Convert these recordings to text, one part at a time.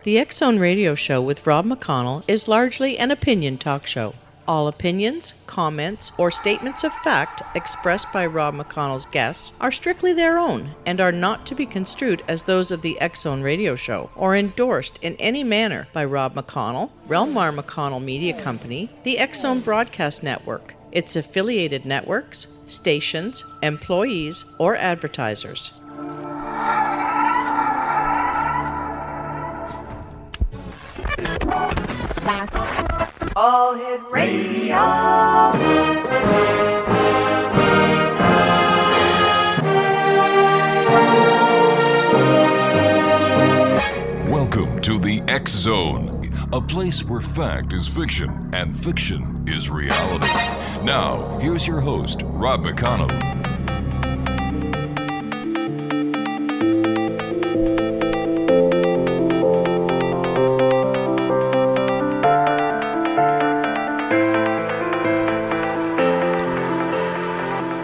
The X Zone Radio Show with Rob McConnell is largely an opinion talk show. All opinions, comments, or statements of fact expressed by Rob McConnell's guests are strictly their own and are not to be construed as those of the X Zone Radio Show or endorsed in any manner by Rob McConnell, REL-MAR McConnell Media Company, the X Zone Broadcast Network, its affiliated networks, stations, employees, or advertisers. All Hit Radio. Welcome to the X Zone, a place where fact is fiction and fiction is reality. Now, here's your host, Rob McConnell.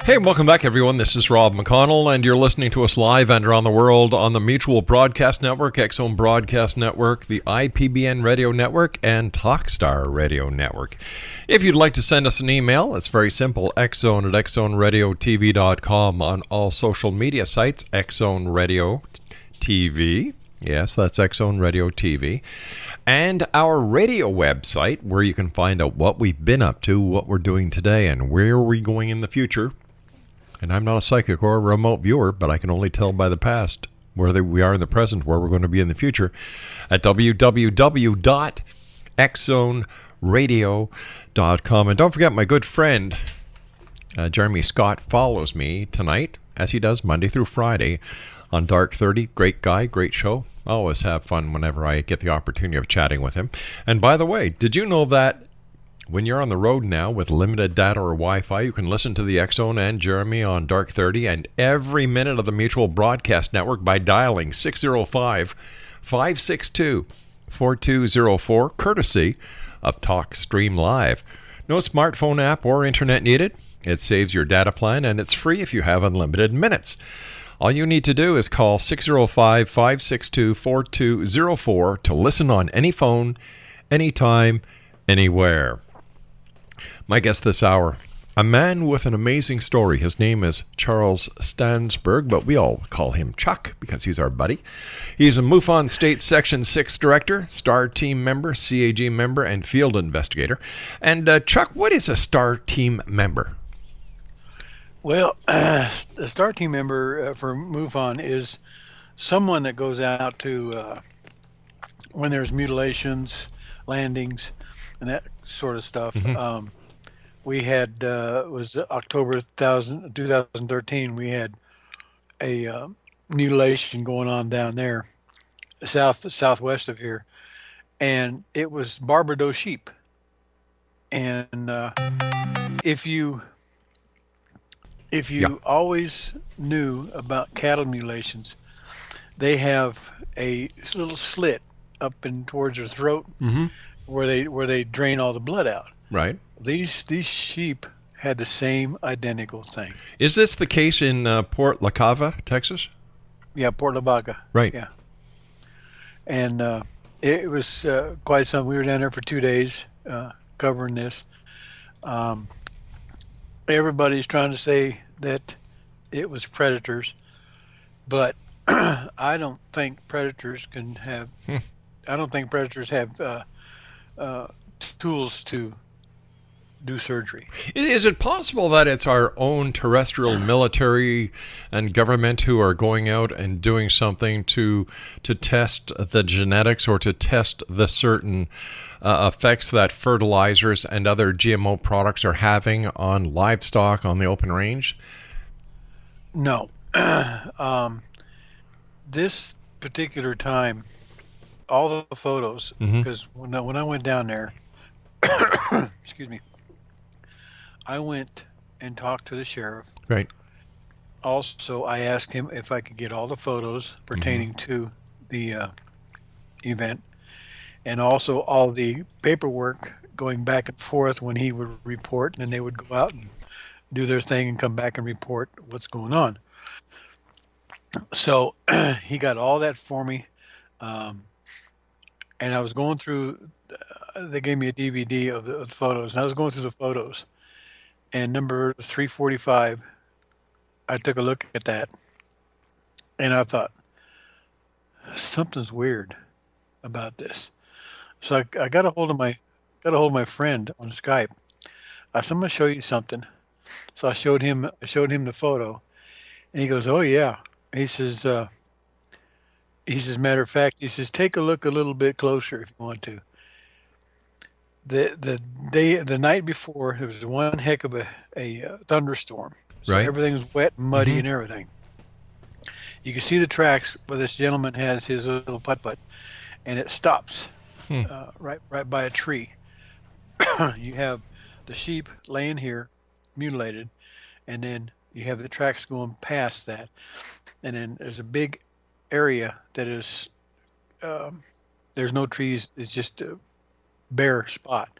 Hey, welcome back, everyone. This is Rob McConnell, and you're listening to us live and around the world on the Mutual Broadcast Network, X Zone Broadcast Network, the IPBN Radio Network, and Talkstar Radio Network. If you'd like to send us an email, it's very simple, xzone@xzoneradiotv.com. On all social media sites, X Zone Radio TV. Yes, that's X Zone Radio TV. And our radio website, where you can find out what we've been up to, what we're doing today, and where we're going in the future. And I'm not a psychic or a remote viewer, but I can only tell by the past where we are in the present, where we're going to be in the future, at www.xzoneradio.com. And don't forget, my good friend, Jeremy Scott, follows me tonight, as he does Monday through Friday, on Dark 30. Great guy, great show. I always have fun whenever I get the opportunity of chatting with him. And by the way, did you know that when you're on the road now with limited data or Wi-Fi, you can listen to the X Zone and Jeremy on Dark 30 and every minute of the Mutual Broadcast Network by dialing 605-562-4204, courtesy of TalkStream Live. No smartphone app or internet needed. It saves your data plan, and it's free if you have unlimited minutes. All you need to do is call 605-562-4204 to listen on any phone, anytime, anywhere. My guest this hour, a man with an amazing story. His name is Charles Stansburge, but we all call him Chuck because he's our buddy. He's a MUFON State Section 6 director, STAR team member, CAG member, and field investigator. And Chuck, what is a STAR team member? Well, the STAR team member for MUFON is someone that goes out to, when there's mutilations, landings, and that sort of stuff. Mm-hmm. We had, it was October 2013, we had a mutilation going on down there, southwest of here, and it was Barbados sheep. And if you always knew about cattle mutilations, they have a little slit up in towards their throat, mm-hmm. where they drain all the blood out. Right. These sheep had the same identical thing. Is this the case in Port Lavaca, Texas? Yeah, Port Lavaca. Right. Yeah. And it was quite something. We were down there for 2 days covering this. Everybody's trying to say that it was predators, but I don't think predators can have. I don't think predators have tools to do surgery. Is it possible that it's our own terrestrial military and government who are going out and doing something to test the genetics or to test the certain effects that fertilizers and other GMO products are having on livestock on the open range? No. This particular time, all the photos, mm-hmm. because when I went down there, excuse me, I went and talked to the sheriff. Right. Also, I asked him if I could get all the photos pertaining mm-hmm. to the event, and also all the paperwork going back and forth when he would report, and then they would go out and do their thing and come back and report what's going on. So he got all that for me. and I was going through. They gave me a DVD of the photos, and I was going through the photos. And number 345, I took a look at that, and I thought something's weird about this. So I got a hold of my friend on Skype. I said, I'm gonna show you something. So I showed him the photo, and he goes, "Oh yeah." He says, "Matter of fact," he says, "take a look a little bit closer if you want to." The night before, there was one heck of a thunderstorm, so Right. everything was wet and muddy and everything. You can see the tracks where this gentleman has his little putt-putt, and it stops right by a tree. You have the sheep laying here, mutilated, and then you have the tracks going past that, and then there's a big area that is there's no trees. It's just a bare spot.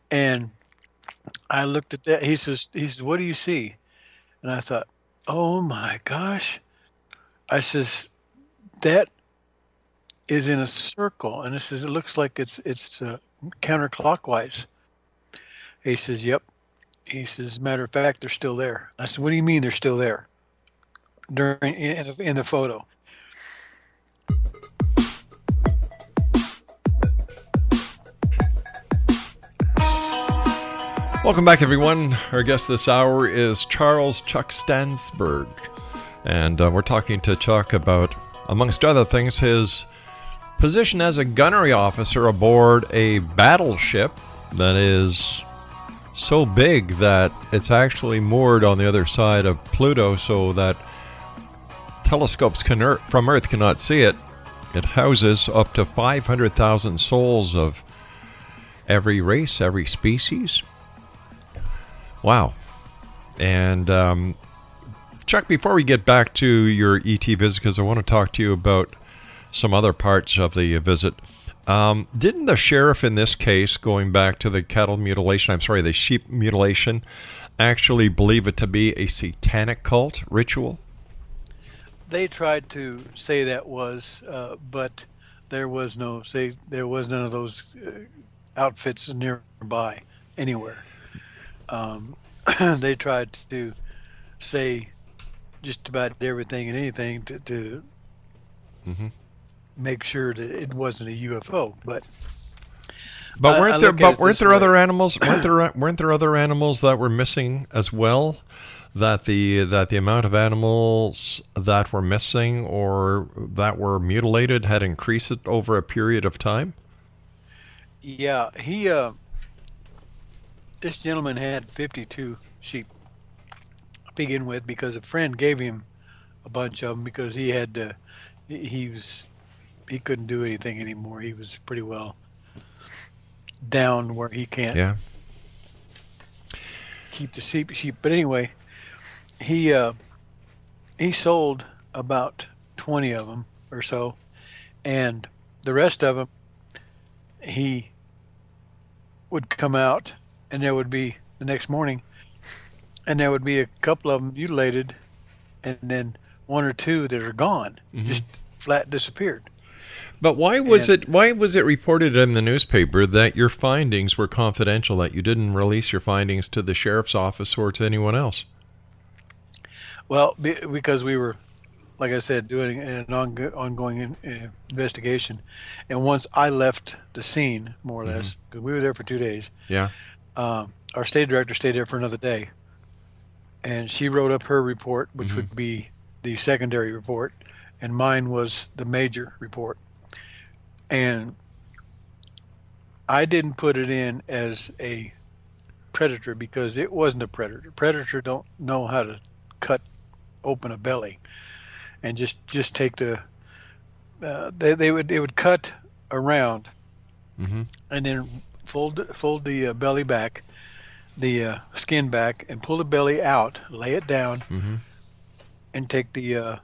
And I looked at that. He says, "What do you see?" And I thought, "Oh my gosh!" I says, "That is in a circle," and it looks like it's counterclockwise. He says, "Yep." He says, "Matter of fact, they're still there." I said, "What do you mean they're still there?" In the photo. Welcome back, everyone. Our guest this hour is Charles Chuck Stansburge. And we're talking to Chuck about, amongst other things, his position as a gunnery officer aboard a battleship that is so big that it's actually moored on the other side of Pluto so that telescopes from Earth cannot see it. It houses up to 500,000 souls of every race, every species. Wow. And Chuck, before we get back to your ET visit, because I want to talk to you about some other parts of the visit, didn't the sheriff in this case, going back to the the sheep mutilation, actually believe it to be a satanic cult ritual? They tried to say that was, but there was none of those outfits nearby anywhere. They tried to say just about everything and anything to make sure that it wasn't a UFO. But weren't there other animals? weren't there other animals that were missing as well? That the amount of animals that were missing or that were mutilated had increased over a period of time? Yeah, this gentleman had 52 sheep to begin with because a friend gave him a bunch of them because he had he couldn't do anything anymore. He was pretty well down where he can't keep the sheep. But anyway, he sold about 20 of them or so, and the rest of them he would come out, and there would be the next morning, and there would be a couple of them mutilated, and then one or two that are gone, just flat disappeared. But why was it reported in the newspaper that your findings were confidential, that you didn't release your findings to the sheriff's office or to anyone else? Well, because we were, like I said, doing an ongoing investigation, and once I left the scene, more or less, because we were there for 2 days. Yeah. Our state director stayed there for another day, and she wrote up her report, which would be the secondary report, and mine was the major report. And I didn't put it in as a predator because it wasn't a predator. Predator don't know how to cut open a belly and just take the they would cut around and then fold the belly back, the skin back, and pull the belly out, lay it down, and take the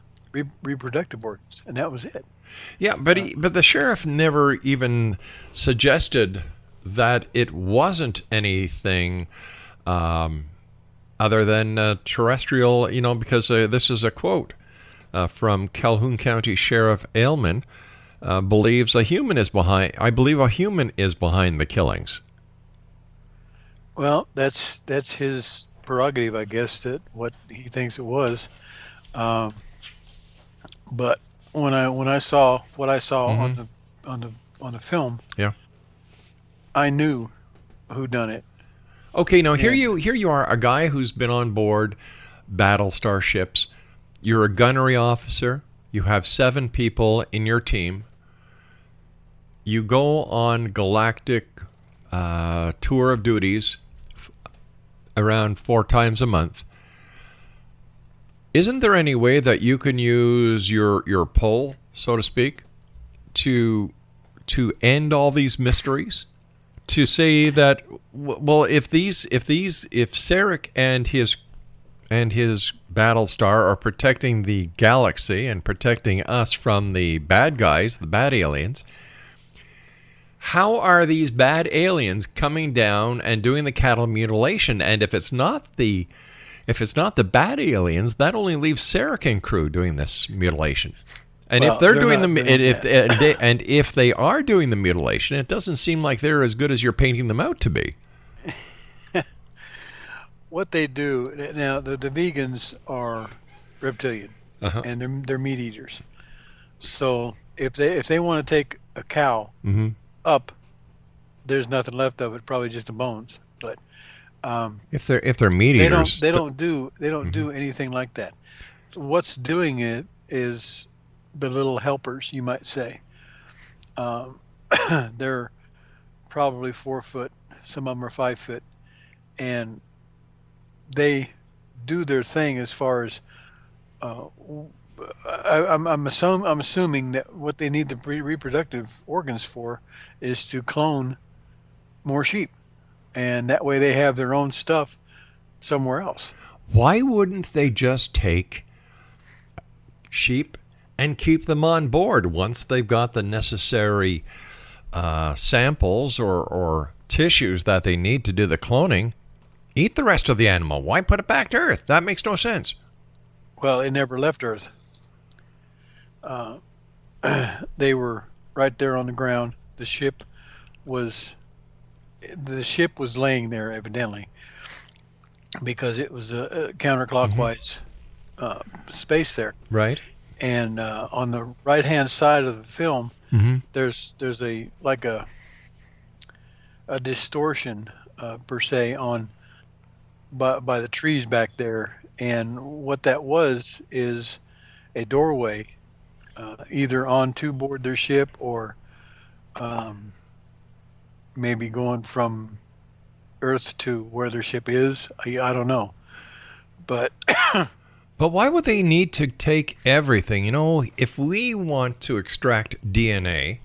reproductive organs, and that was it. Yeah, but the sheriff never even suggested that it wasn't anything other than terrestrial, because this is a quote from Calhoun County Sheriff Ailman. believes a human is behind. I believe a human is behind the killings. Well, that's his prerogative, I guess, that what he thinks it was. Um, but when I saw what I saw on the film, Yeah. I knew who done it. Okay, now here Yeah. you are, a guy who's been on board Battlestar ships. You're a gunnery officer. You have 7 people in your team. You go on galactic tour of duties around 4 times a month. Isn't there any way that you can use your pull, so to speak, to end all these mysteries? To say that, well, if Sarek and his Battlestar are protecting the galaxy and protecting us from the bad guys, the bad aliens, how are these bad aliens coming down and doing the cattle mutilation? And if it's not the bad aliens, that only leaves Sarek and crew doing this mutilation. And Well, if they're they're doing not if they are doing the mutilation, it doesn't seem like they're as good as you're painting them out to be. What they do now, the vegans are reptilian, Uh-huh. and they're meat eaters. So if they want to take a cow up, there's nothing left of it, probably just the bones. But If they're meat they eaters, don't do anything like that. What's doing it is the little helpers, you might say. They're probably 4 foot. Some of them are 5 foot, and they do their thing as far as I'm assuming that what they need the reproductive organs for is to clone more sheep, and that way they have their own stuff somewhere else. why wouldn't they just take sheep and keep them on board once they've got the necessary samples or tissues that they need to do the cloning? Eat the rest of the animal. Why put it back to Earth? That makes no sense. Well, it never left Earth. They were right there on the ground. The ship was laying there evidently because it was a counterclockwise space there. Right. And on the right hand side of the film, there's a like a distortion per se on by the trees back there, and what that was is a doorway, either onto board their ship or maybe going from Earth to where their ship is. I don't know, but But why would they need to take everything? You know, if we want to extract DNA,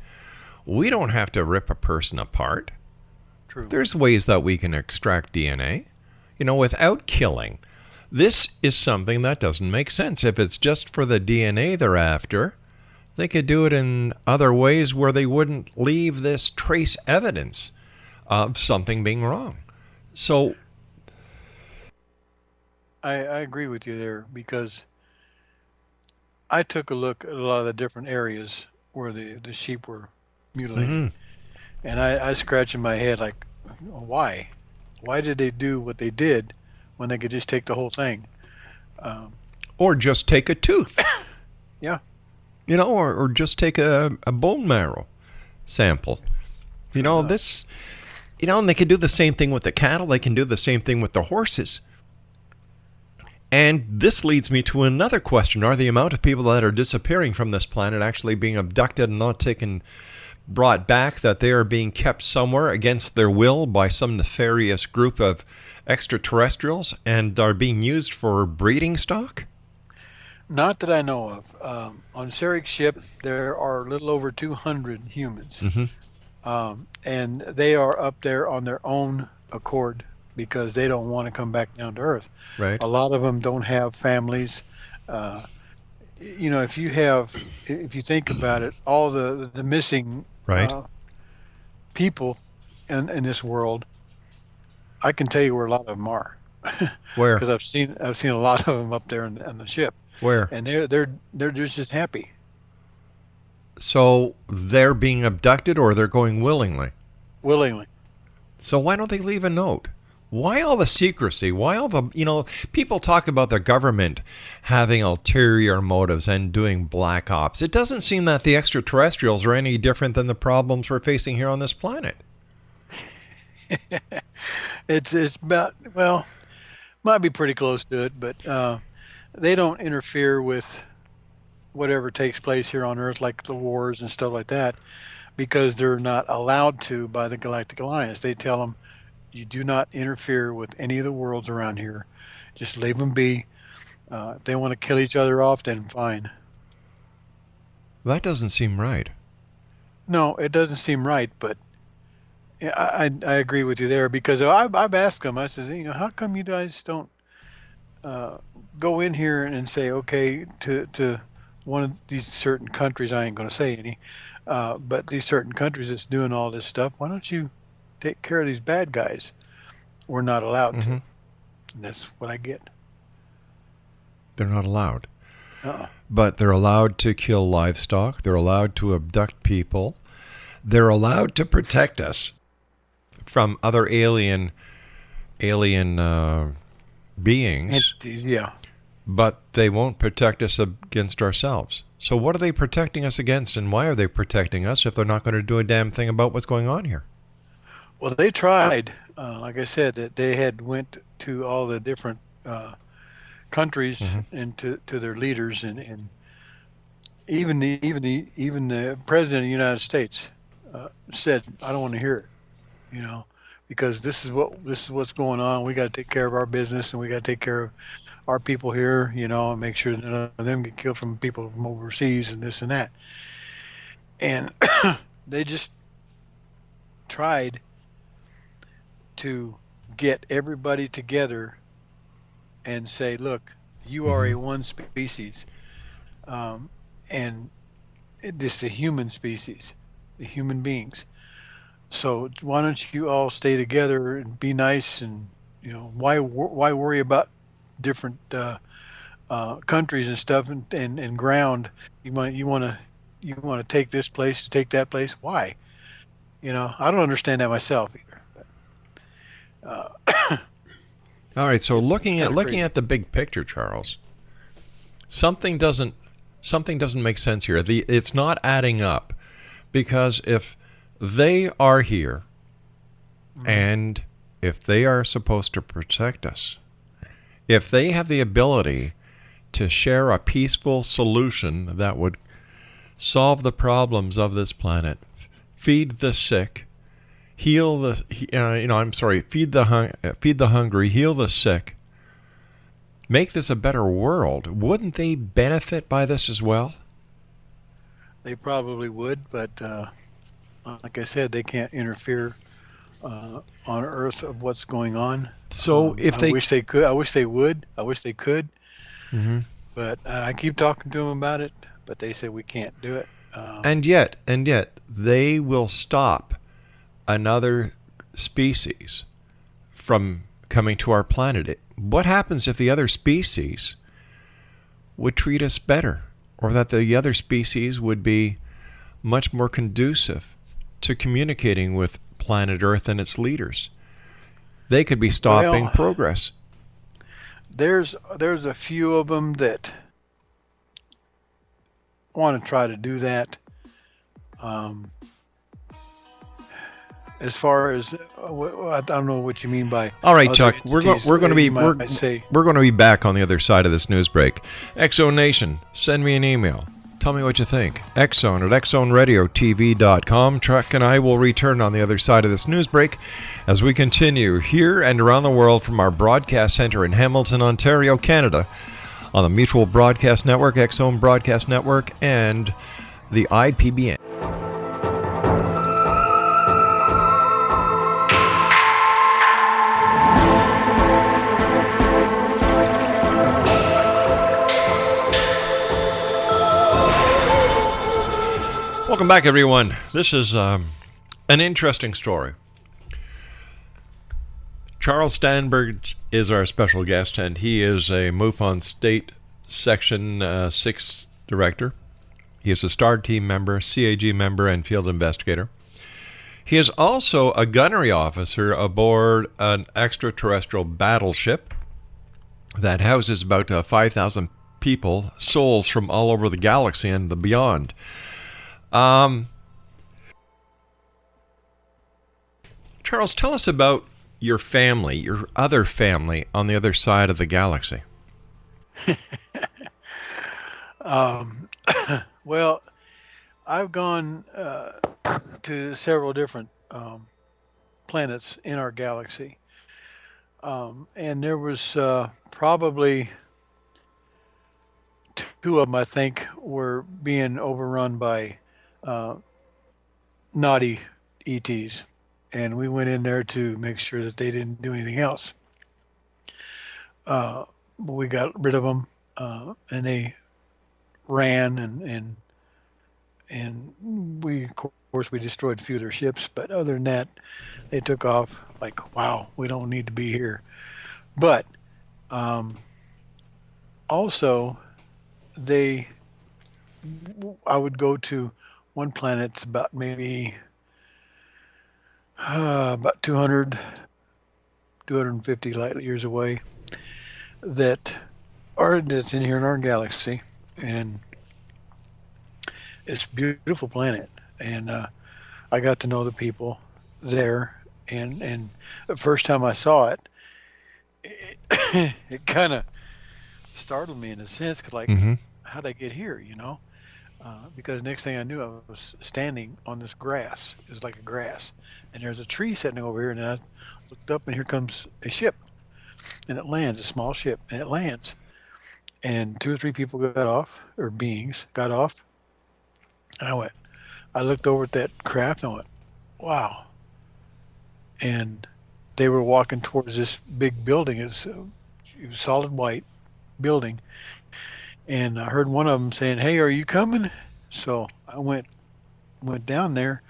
we don't have to rip a person apart. true. There's ways that we can extract DNA, you know, without killing. This is something that doesn't make sense. If it's just for the DNA they're after, they could do it in other ways where they wouldn't leave this trace evidence of something being wrong. So, I agree with you there because I took a look at a lot of the different areas where the sheep were mutilated, and I scratch in my head like, why? Why did they do what they did when they could just take the whole thing? or just take a tooth, Yeah, you know, or just take a bone marrow sample. You know, this, you know, and they can do the same thing with the cattle. They can do the same thing with the horses. And this leads me to another question. Are the amount of people that are disappearing from this planet actually being abducted and not brought back, that they are being kept somewhere against their will by some nefarious group of extraterrestrials and are being used for breeding stock? not that I know of. On Sarek's ship, there are a little over 200 humans, and they are up there on their own accord because they don't want to come back down to Earth. Right. A lot of them don't have families. You know, if you think about it, all the missing Right. people in this world, I can tell you where a lot of them are. Where? Because I've seen a lot of them up there on the ship, Where? and they're just happy. So they're being abducted or they're going willingly? willingly. So why don't they leave a note? Why all the secrecy? Why all the, people talk about the government having ulterior motives and doing black ops. It doesn't seem that the extraterrestrials are any different than the problems we're facing here on this planet. It's about, well, might be pretty close to it, but they don't interfere with whatever takes place here on Earth, like the wars and stuff like that, because they're not allowed to by the Galactic Alliance. They tell them, you do not interfere with any of the worlds around here. Just leave them be. If they want to kill each other off, then fine. That doesn't seem right. No, it doesn't seem right, but I agree with you there, because I've asked them. I said, how come you guys don't go in here and say, okay, to one of these certain countries, I ain't going to say any, but these certain countries that's doing all this stuff, why don't you take care of these bad guys? We're not allowed to. And that's what I get. They're not allowed. But they're allowed to kill livestock. They're allowed to abduct people. They're allowed to protect us from other alien beings. Entities, yeah. But they won't protect us against ourselves. So what are they protecting us against, and why are they protecting us if they're not going to do a damn thing about what's going on here? Well, they tried. Like I said, that they had went to all the different countries and to their leaders, and even the president of the United States said, "I don't want to hear it," because this is what's going on. We got to take care of our business, and we got to take care of our people here, and make sure that none of them get killed from people from overseas and this and that. And they just tried to get everybody together and say, look, you are a one species, and it's the human species, the human beings. So why don't you all stay together and be nice, and why worry about different countries and stuff and ground? You want to take this place, take that place. Why? I don't understand that myself either. All right, so looking at the big picture, Charles, something doesn't make sense here. It's not adding up, because if they are here and if they are supposed to protect us, if they have the ability to share a peaceful solution that would solve the problems of this planet, feed the sick, feed the hungry, heal the sick, make this a better world, wouldn't they benefit by this as well? They probably would, but like I said, they can't interfere on Earth of what's going on. So I wish they could. I wish they would. I wish they could. But I keep talking to them about it, but they say we can't do it. And yet, they will stop another species from coming to our planet. What happens if the other species would treat us better, or that the other species would be much more conducive to communicating with planet Earth and its leaders? They could be stopping progress. There's a few of them that want to try to do that. As far as I don't know what you mean by. All right, Chuck, we're going to be back on the other side of this news break. Exxon Nation, send me an email. Tell me what you think. Exxon at exxonradiotv.com. Chuck and I will return on the other side of this news break as we continue here and around the world from our broadcast center in Hamilton, Ontario, Canada, on the Mutual Broadcast Network, Exxon Broadcast Network, and the IPBN. Welcome back, everyone. This is an interesting story. Charles Stansburge is our special guest, and he is a MUFON State Section 6 director. He is a STAR team member, CAG member, and field investigator. He is also a gunnery officer aboard an extraterrestrial battleship that houses about 5,000 people, souls from all over the galaxy and the beyond. Charles, tell us about your family, your other family on the other side of the galaxy. Well, I've gone to several different planets in our galaxy. And there was probably two of them, I think, were being overrun by naughty ETs. And we went in there to make sure that they didn't do anything else. We got rid of them, and they ran, and we, of course, we destroyed a few of their ships. But other than that, they took off like, wow, we don't need to be here. But also, I would go to one planet. It's about maybe about 250 light years away, that's in here in our galaxy, and it's a beautiful planet. And I got to know the people there, and the first time I saw it, it kind of startled me in a sense, 'cause like, how'd I get here, you know? Because next thing I knew, I was standing on this grass. It was like a grass. And there's a tree sitting over here, and I looked up, and here comes a ship. And it lands, a small ship, and it lands. And 2 or 3 people got off, or beings got off. And I looked over at that craft, and I went, wow. And they were walking towards this big building. It was solid white building. And I heard one of them saying, "Hey, are you coming?" So I went down there,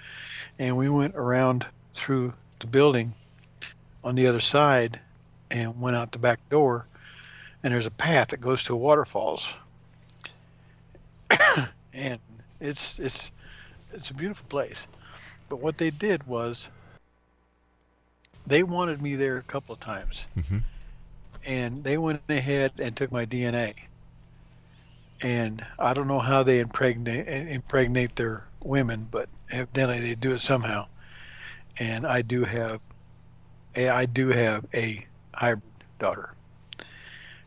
and we went around through the building on the other side and went out the back door, and there's a path that goes to waterfalls. And it's a beautiful place. But what they did was they wanted me there a couple of times. And they went ahead and took my DNA. And I don't know how they impregnate their women, but evidently they do it somehow. And I do have a hybrid daughter,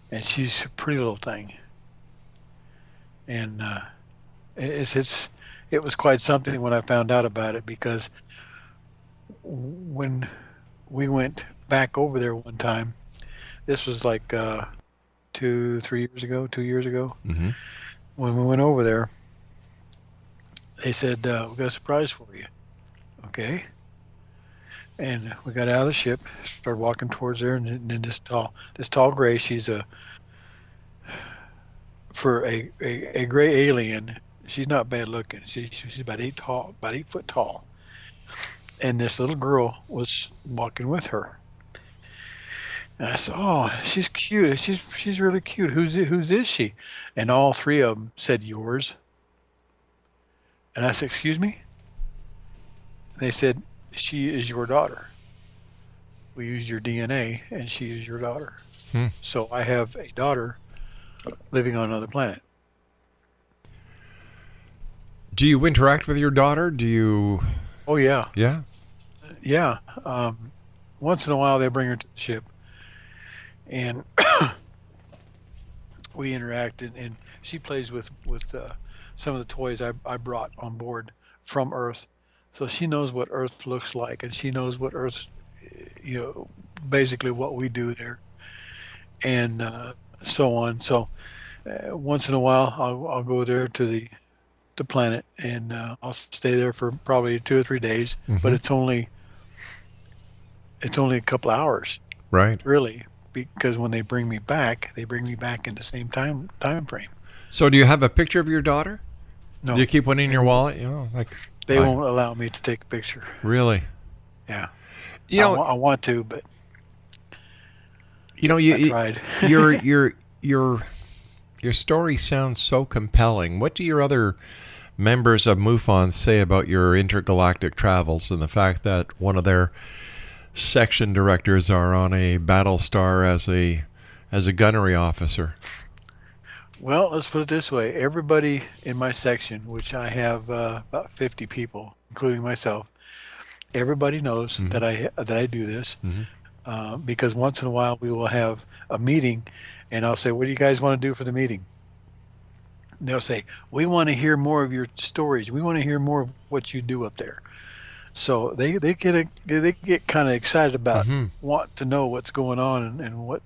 and she's a pretty little thing. And it was quite something when I found out about it, because when we went back over there one time, this was like 2 years ago. When we went over there, they said, "We got a surprise for you." Okay. And we got out of the ship, started walking towards there, and then this tall gray, for a gray alien, she's not bad looking. She's about 8 foot tall. And this little girl was walking with her. And I said, "Oh, she's cute. She's really cute. Whose is she?" And all 3 of them said, "Yours." And I said, "Excuse me?" They said, "She is your daughter. We used your DNA, and she is your daughter." So I have a daughter living on another planet. Do you interact with your daughter? Do you? Oh yeah, Yeah. yeah. Once in a while, they bring her to the ship, and we interact, and she plays with some of the toys I brought on board from Earth. So she knows what Earth looks like, and she knows what Earth, basically what we do there, and so on. So once in a while, I'll go there to the planet, and I'll stay there for probably 2 or 3 days. But it's only a couple hours, Right. really, because when they bring me back in the same time frame. So do you have a picture of your daughter? No, Do you keep one in your wallet? they won't allow me to take a picture. Really? Yeah. I want to, but I tried. your story sounds so compelling. What do your other members of MUFON say about your intergalactic travels and the fact that one of their section directors are on a Battlestar as a gunnery officer? Well, let's put it this way. Everybody in my section, which I have about 50 people, including myself, everybody knows that I do this, because once in a while we will have a meeting, and I'll say, "What do you guys want to do for the meeting?" And they'll say, "We want to hear more of your stories. We want to hear more of what you do up there." So they get kind of excited about wanting to know what's going on and what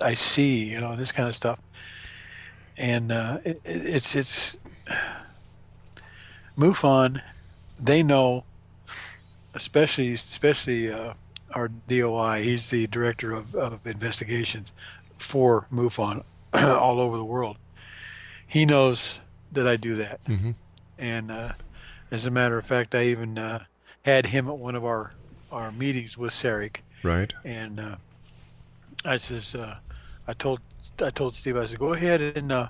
I see, this kind of stuff. And it's MUFON. They know, especially our DOI. He's the director of investigations for MUFON all over the world. He knows that I do that. And as a matter of fact, I even had him at one of our meetings with Sarek. Right. And I says, I told Steve, I said, go ahead and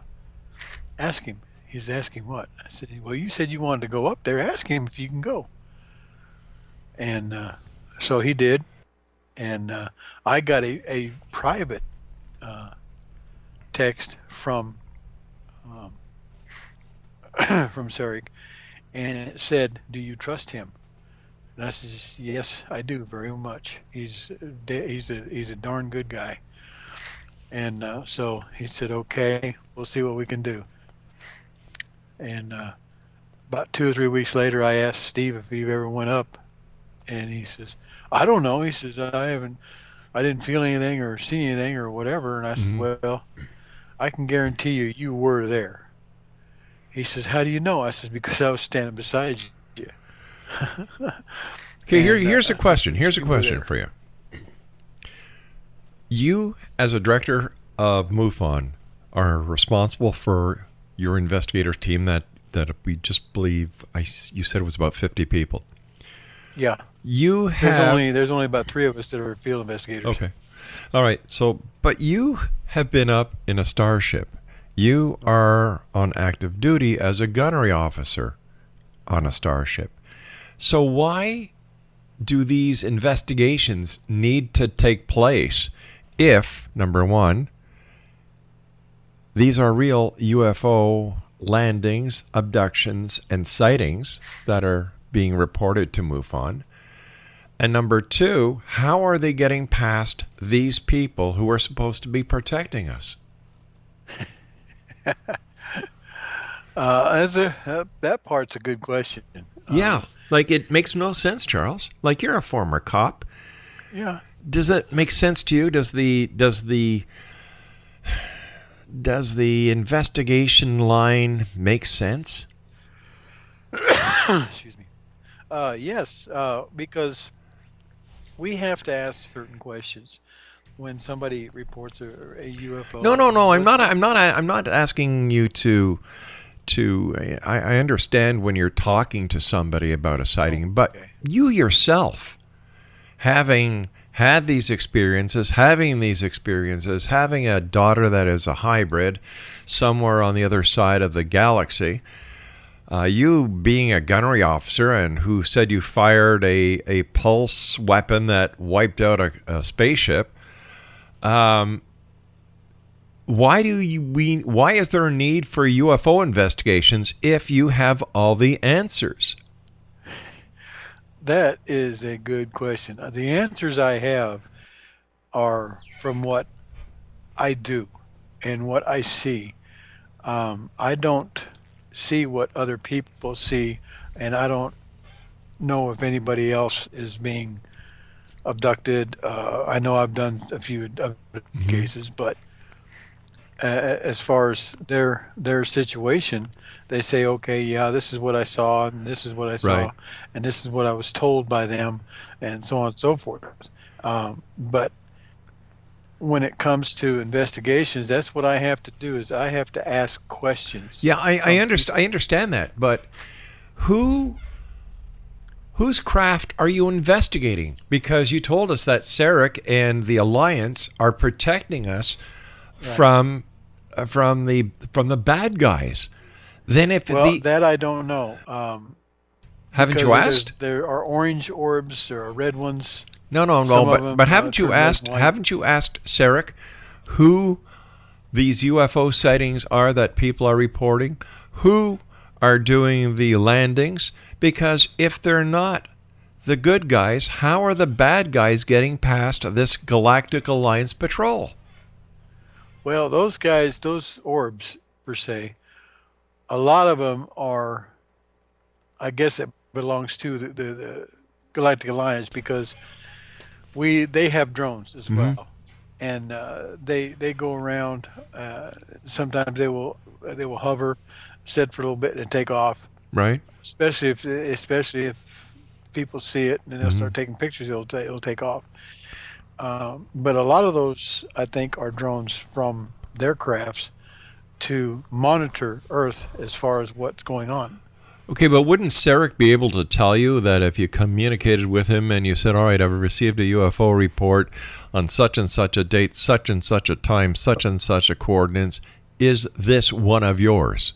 ask him. He's asking what? I said, well, you said you wanted to go up there. Ask him if you can go. And so he did. And I got a private text from Sarek, and it said, "Do you trust him?" And I said, "Yes, I do very much. He's a darn good guy." And so he said, "Okay, we'll see what we can do." And about 2 or 3 weeks later, I asked Steve if he ever went up, and he says, "I don't know." He says, I didn't feel anything or see anything or whatever." And I said, "Well, I can guarantee you were there." He says, "How do you know?" I says, "Because I was standing beside you." Okay, here's a question. Here's a question for you. You, as a director of MUFON, are responsible for your investigator team that we just believe you said it was about 50 people. Yeah. You have there's only about 3 of us that are field investigators. Okay. All right. So, but you have been up in a starship. You are on active duty as a gunnery officer on a starship. So why do these investigations need to take place if, number one, these are real UFO landings, abductions, and sightings that are being reported to MUFON? And number two, how are they getting past these people who are supposed to be protecting us? That part's a good question. Yeah, like it makes no sense, Charles. Like you're a former cop. Yeah. Does that make sense to you? Does the investigation line make sense? Excuse me. Yes, because we have to ask certain questions when somebody reports a UFO. No. I'm not asking you to. I understand when you're talking to somebody about a sighting, but you yourself, having had these experiences, having a daughter that is a hybrid somewhere on the other side of the galaxy, you being a gunnery officer and who said you fired a pulse weapon that wiped out a spaceship, why is there a need for UFO investigations if you have all the answers? That is a good question. The answers I have are from what I do and what I see. I don't see what other people see, and I don't know if anybody else is being abducted. I know I've done a few cases, but as far as their situation, they say, okay, yeah, this is what I saw, and this is what I saw, right, and this is what I was told by them, and so on and so forth. But when it comes to investigations, that's what I have to do, is I have to ask questions. Yeah, I understand that, but whose craft are you investigating? Because you told us that Sarek and the Alliance are protecting us from the bad guys. Then if Well, that I don't know. haven't you Because asked? there are orange orbs, there are red ones. No, no, Some no. of But them, but haven't you turn red asked? and white. Haven't you asked Sarek who these UFO sightings are that people are reporting? Who are doing the landings? Because if they're not the good guys, how are the bad guys getting past this Galactic Alliance patrol? Well, those guys, those orbs per se, a lot of them are, I guess it belongs to the Galactic Alliance because they have drones as well, and they go around. Sometimes they will hover, sit for a little bit, and take off. Right? Especially if people see it and they'll start taking pictures, it'll take off. But a lot of those, I think, are drones from their crafts to monitor Earth as far as what's going on. Okay, but wouldn't Sarek be able to tell you that if you communicated with him and you said, all right, I've received a UFO report on such and such a date, such and such a time, such and such a coordinates, is this one of yours?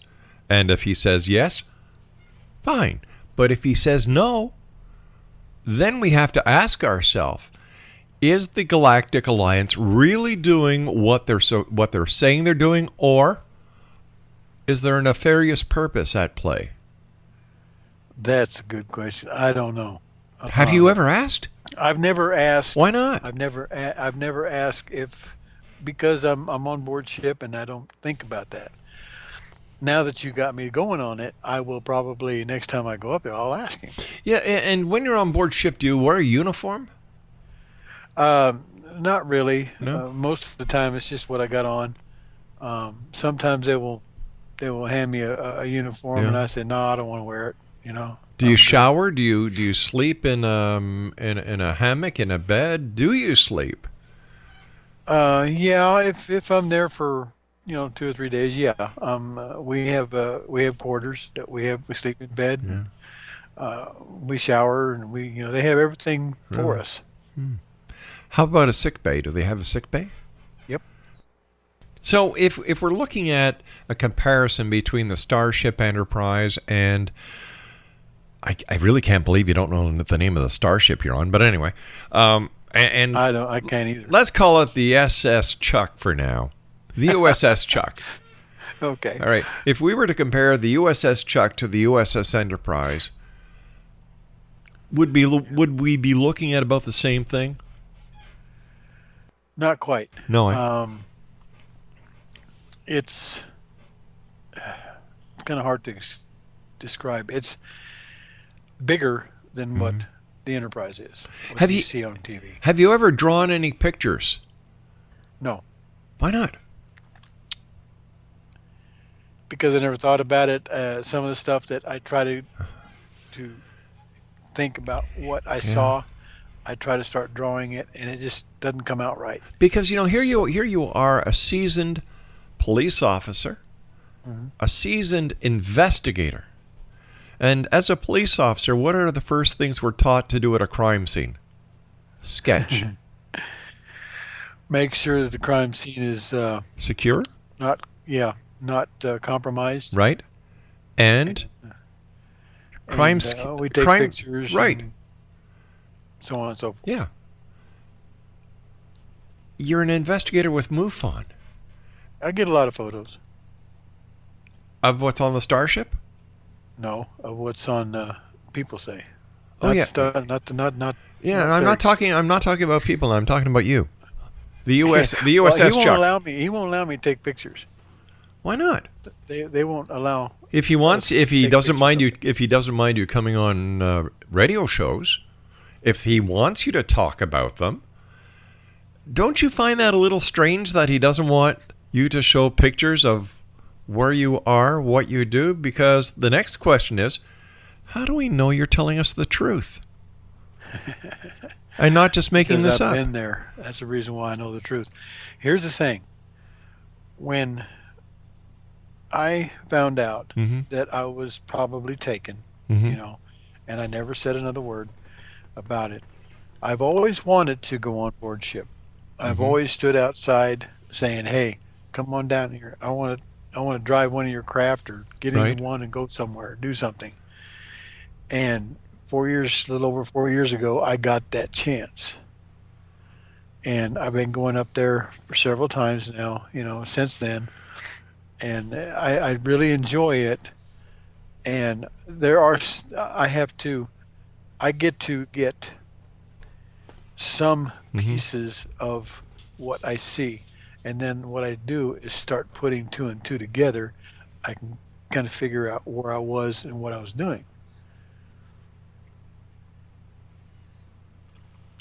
And if he says yes, fine. But if he says no, then we have to ask ourselves, is the Galactic Alliance really doing what they're saying they're doing, or is there a nefarious purpose at play? That's a good question. I don't know. Have you ever asked? I've never asked. Why not? I've never asked because I'm on board ship and I don't think about that. Now that you got me going on it, I will probably next time I go up there, I'll ask him. Yeah, and when you're on board ship, do you wear a uniform? Not really. No? Most of the time, it's just what I got on. Sometimes they will hand me a uniform, Yeah. and I say, no, I don't want to wear it. You know. Do you shower? Do you sleep in a hammock, in a bed? Do you sleep? Yeah. If I'm there for 2 or 3 days, yeah. We have quarters that we sleep in bed. Yeah. We shower, and they have everything for us. How about a sick bay? Do they have a sick bay? Yep. So if we're looking at a comparison between the Starship Enterprise and I really can't believe you don't know the name of the starship you're on, but anyway, and I can't either. Let's call it the SS Chuck for now. The USS Chuck. Okay. All right. If we were to compare the USS Chuck to the USS Enterprise, would we be looking at about the same thing? Not quite. No. It's kind of hard to describe. It's bigger than what the Enterprise is. What Have you you- see on TV? Have you ever drawn any pictures? No, Why not? because I never thought about it. Some of the stuff that I try to think about what I saw, I try to start drawing it, and it just doesn't come out right. Because here you are, a seasoned police officer, a seasoned investigator. And as a police officer, what are the first things we're taught to do at a crime scene? Sketch. Make sure that the crime scene is Secure, not compromised. right? And crime we take pictures, right? and so on and so forth. Yeah. You're an investigator with MUFON. I get a lot of photos. Of what's on the starship? No, of what's on People Say. Oh, Not yeah. Not Yeah, not I'm not Sarah's. I'm not talking about people. I'm talking about you. The USS Well, he won't Chuck. allow me. He won't allow me to take pictures. Why not? They won't allow. If he wants, us if to he take doesn't pictures mind of you, it. if he doesn't mind you coming on radio shows, if he wants you to talk about them, don't you find that a little strange that he doesn't want you to show pictures of where you are, what you do? Because the next question is, how do we know you're telling us the truth? And not just making Because this I've up. been there. That's the reason why I know the truth. Here's the thing. When I found out that I was probably taken, and I never said another word about it, I've always wanted to go on board ship. I've always stood outside saying, "Hey, come on down here. I want to drive one of your craft or get Right. into one and go somewhere, do something. And a little over 4 years ago, I got that chance. And I've been going up there for several times now, since then. And I really enjoy it. And I get to get some pieces of what I see. And then what I do is start putting two and two together. I can kind of figure out where I was and what I was doing.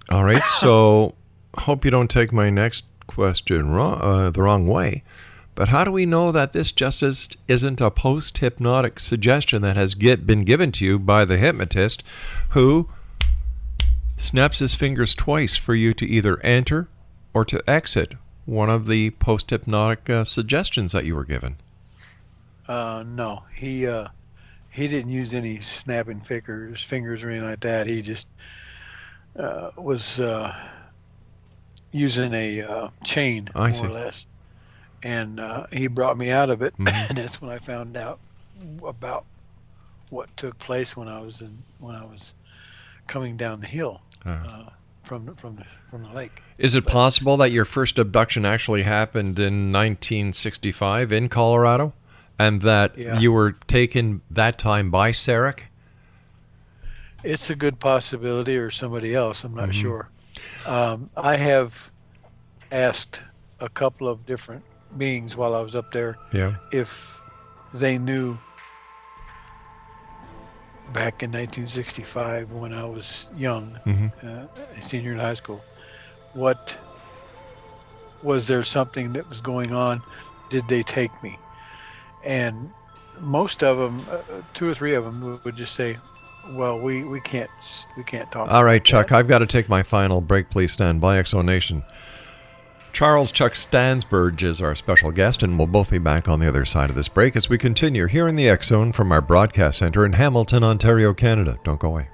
All right. So, hope you don't take my next question the wrong way. But how do we know that this just isn't a post-hypnotic suggestion that has been given to you by the hypnotist, who snaps his fingers twice for you to either enter or to exit one of the post-hypnotic suggestions that you were given? No, he didn't use any snapping fingers or anything like that. He just was using a chain, I more see. or less. And he brought me out of it, and that's when I found out about what took place when I was coming down the hill from the lake. Is it possible that your first abduction actually happened in 1965 in Colorado, and that you were taken that time by Sarek? It's a good possibility, or somebody else. I'm not sure. I have asked a couple of different beings while I was up there if they knew back in 1965 when I was young, a senior in high school, was there something that was going on? Did they take me? And most of them, two or three of them, would just say, well, we can't talk. All right, about Chuck, that. I've got to take my final break. Please stand by. Exonation. Charles Chuck Stansburge is our special guest, and we'll both be back on the other side of this break as we continue here in the X Zone from our broadcast center in Hamilton, Ontario, Canada. Don't go away.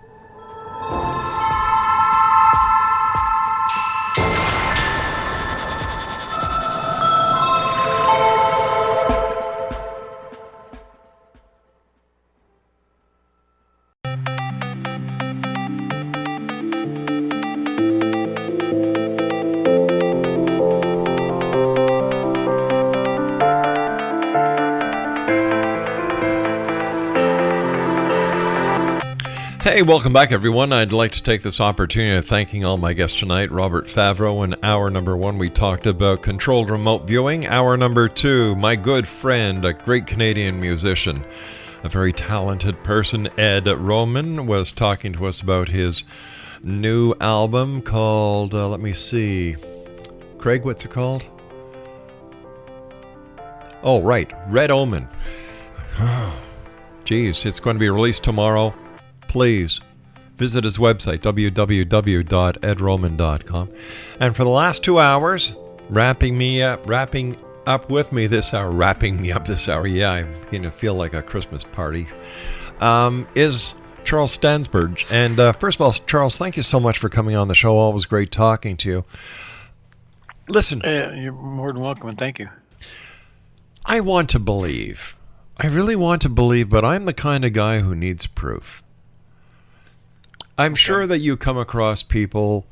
Hey, welcome back, everyone. I'd like to take this opportunity of thanking all my guests tonight. Robert Favreau. In hour number 1, we talked about controlled remote viewing. Hour number 2, my good friend, a great Canadian musician, a very talented person, Ed Roman, was talking to us about his new album called, let me see, Craig, what's it called? Oh, right, Red Omen. Geez, it's going to be released tomorrow. Please visit his website, www.edroman.com. And for the last 2 hours, wrapping me up this hour, yeah, I'm going to feel like a Christmas party, is Charles Stansburge. And first of all, Charles, thank you so much for coming on the show. Always great talking to you. Listen. You're more than welcome, and thank you. I really want to believe, but I'm the kind of guy who needs proof. I'm sure that you come across people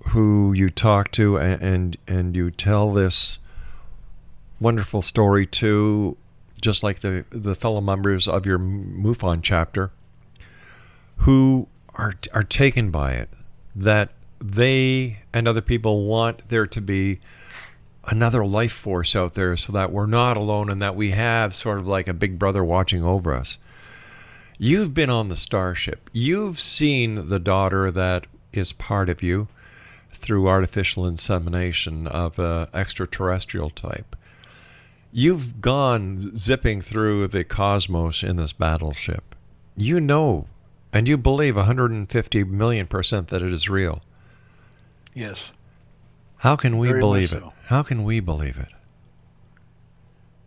who you talk to and you tell this wonderful story to, just like the fellow members of your MUFON chapter, who are taken by it, that they and other people want there to be another life force out there so that we're not alone and that we have sort of like a big brother watching over us. You've been on the Starship. You've seen the daughter that is part of you through artificial insemination of an extraterrestrial type. You've gone zipping through the cosmos in this battleship. You know, and you believe 150 million% that it is real. Yes. How can we Very believe much it? so. How can we believe it?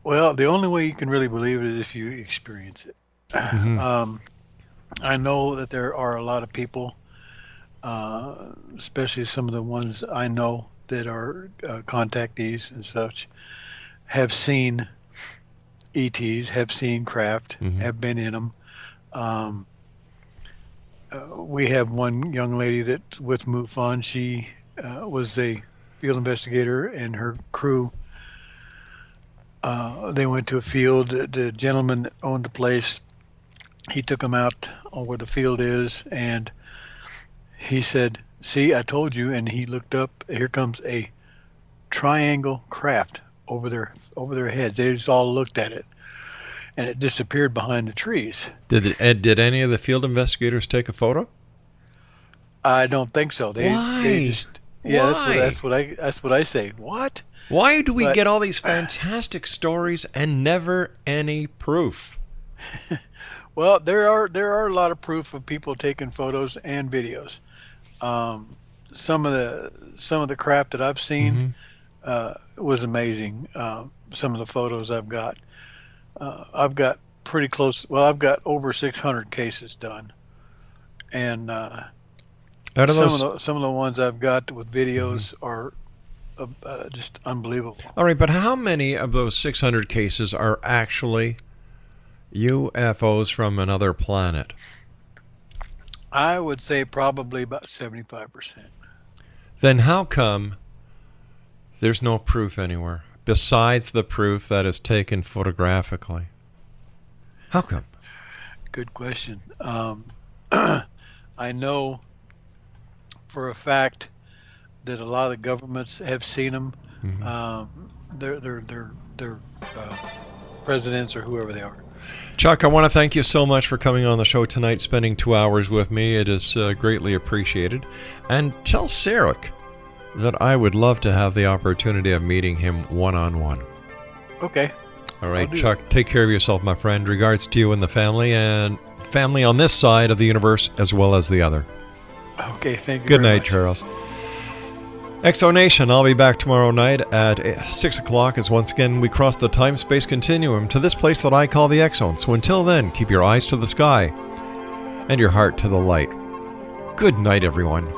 Well, the only way you can really believe it is if you experience it. I know that there are a lot of people, especially some of the ones I know that are contactees and such, have seen ETs, have seen craft, have been in them. We have one young lady that's with MUFON. She was a field investigator, and her crew, they went to a field. The gentleman that owned the place, he took them out on where the field is, and he said, "See, I told you." And he looked up. Here comes a triangle craft over their heads. They just all looked at it, and it disappeared behind the trees. Did any of the field investigators take a photo? I don't think so. Why? They just, yeah, Why? that's what I say. What? Why do we But- get all these fantastic stories and never any proof? Well, there are a lot of proof of people taking photos and videos. Some of the crap that I've seen was amazing. Some of the photos I've got pretty close. Well, I've got over 600 cases done, and Out of those, some of the ones I've got with videos are just unbelievable. all right, but how many of those 600 cases are actually UFOs from another planet? I would say probably about 75%. Then how come there's no proof anywhere besides the proof that is taken photographically? How come? Good question. I know for a fact that a lot of the governments have seen them. Their presidents or whoever they are. Chuck, I want to thank you so much for coming on the show tonight, spending 2 hours with me. It is greatly appreciated. And tell Sarek that I would love to have the opportunity of meeting him one-on-one. Okay. All right, I'll do Chuck, take care of yourself, my friend. Regards to you and the family, and family on this side of the universe as well as the other. Okay, thank you. Good very night, much. Charles. Exonation, I'll be back tomorrow night at 6 o'clock as once again we cross the time-space continuum to this place that I call the X-Zone. So until then, keep your eyes to the sky and your heart to the light. Good night, everyone.